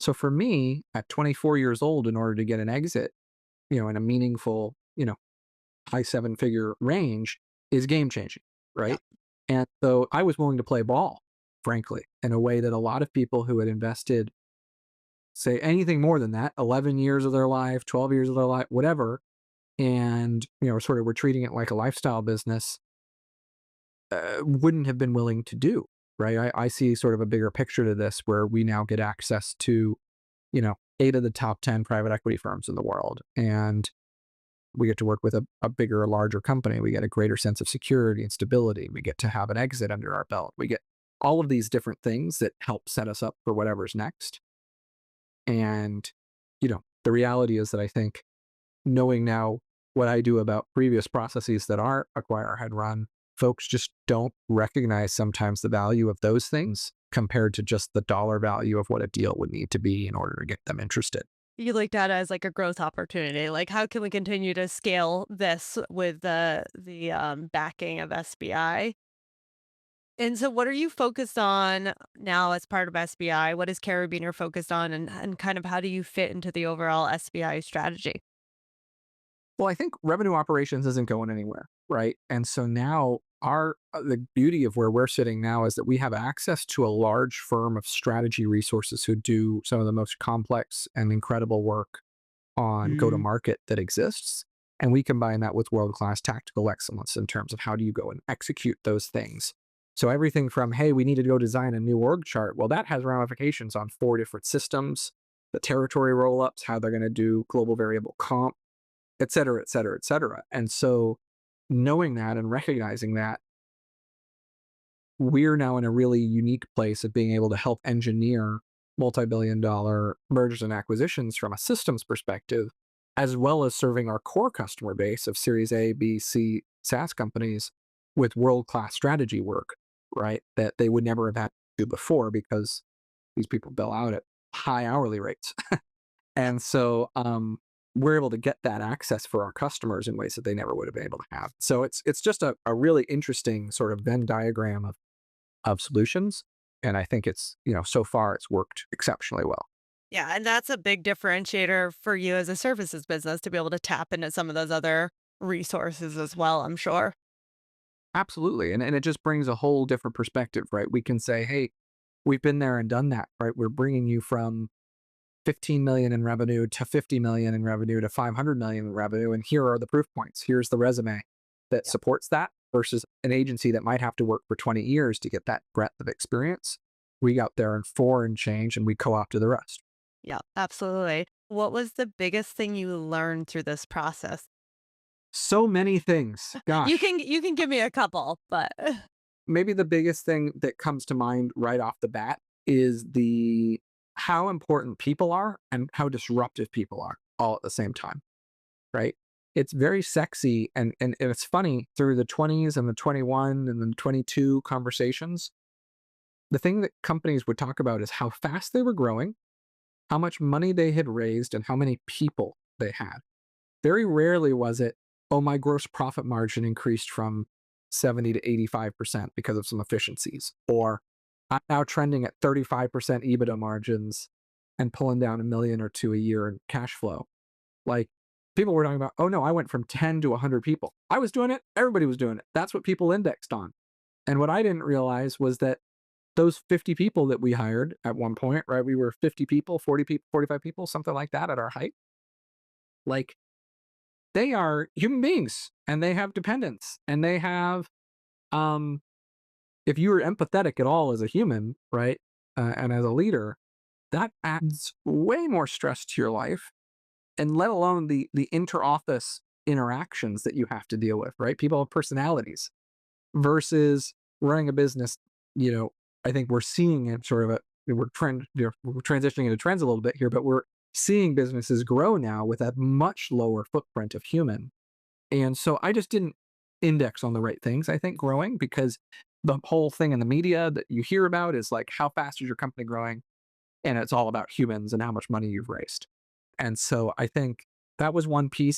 So for me, at 24 years old, in order to get an exit, in a meaningful, high seven figure range is game changing, Yeah. right? And so I was willing to play ball, frankly, in a way that a lot of people who had invested, say anything more than that, 11 years of their life, 12 years of their life, whatever, and, sort of were treating it like a lifestyle business, wouldn't have been willing to do, right? I see sort of a bigger picture to this where we now get access to, eight of the top 10 private equity firms in the world. And we get to work with a bigger, larger company. We get a greater sense of security and stability. We get to have an exit under our belt. We get all of these different things that help set us up for whatever's next. And, the reality is that I think knowing now what I do about previous processes that our acquire had run, folks just don't recognize sometimes the value of those things compared to just the dollar value of what a deal would need to be in order to get them interested. You looked at it as like a growth opportunity. Like, how can we continue to scale this with the backing of SBI? And so what are you focused on now as part of SBI? What is Carabiner focused on and kind of how do you fit into the overall SBI strategy? Well, I think revenue operations isn't going anywhere, right? And so now the beauty of where we're sitting now is that we have access to a large firm of strategy resources who do some of the most complex and incredible work on go to Mm. market that exists. And we combine that with world class tactical excellence in terms of how do you go and execute those things. So everything from, hey, we need to go design a new org chart. Well, that has ramifications on four different systems, the territory roll ups, how they're going to do global variable comp, et cetera, et cetera, et cetera. And so knowing that and recognizing that, we're now in a really unique place of being able to help engineer multi-billion-dollar mergers and acquisitions from a systems perspective, as well as serving our core customer base of Series A, B, C SaaS companies with world-class strategy work, right? That they would never have had to do before because these people bill out at high hourly rates. Yeah. And so we're able to get that access for our customers in ways that they never would have been able to have. So it's just a really interesting sort of Venn diagram of solutions. And I think it's, so far it's worked exceptionally well. Yeah, and that's a big differentiator for you as a services business to be able to tap into some of those other resources as well, I'm sure. Absolutely. And it just brings a whole different perspective, right? We can say, hey, we've been there and done that, right? We're bringing you from 15 million in revenue to 50 million in revenue to 500 million in revenue. And here are the proof points. Here's the resume that Yeah. supports that versus an agency that might have to work for 20 years to get that breadth of experience. We got there in four and change and we co opted the rest. Yeah, absolutely. What was the biggest thing you learned through this process? So many things. You Gosh, can you can give me a couple, but maybe the biggest thing that comes to mind right off the bat is the how important people are and how disruptive people are all at the same time, right? It's very sexy and it's funny through the 20s and the 21 and the 22 conversations. The thing that companies would talk about is how fast they were growing, how much money they had raised, and how many people they had. Very rarely was it, oh, my gross profit margin increased from 70 to 85% because of some efficiencies, or I'm now trending at 35% EBITDA margins and pulling down a million or two a year in cash flow. Like people were talking about, oh no, I went from 10 to 100 people. I was doing it. Everybody was doing it. That's what people indexed on. And what I didn't realize was that those 50 people that we hired at one point, right? We were 50 people, 40 people, 45 people, something like that at our height. Like they are human beings and they have dependents and they have, um, if you are empathetic at all as a human, right? And as a leader, that adds way more stress to your life and let alone the interoffice interactions that you have to deal with, right? People have personalities versus running a business, you know, I think we're seeing it sort of we're we're transitioning into trends a little bit here, but we're seeing businesses grow now with a much lower footprint of human. And so I just didn't index on the right things, I think, growing because the whole thing in the media that you hear about is like, how fast is your company growing? And it's all about humans and how much money you've raised. And so I think that was one piece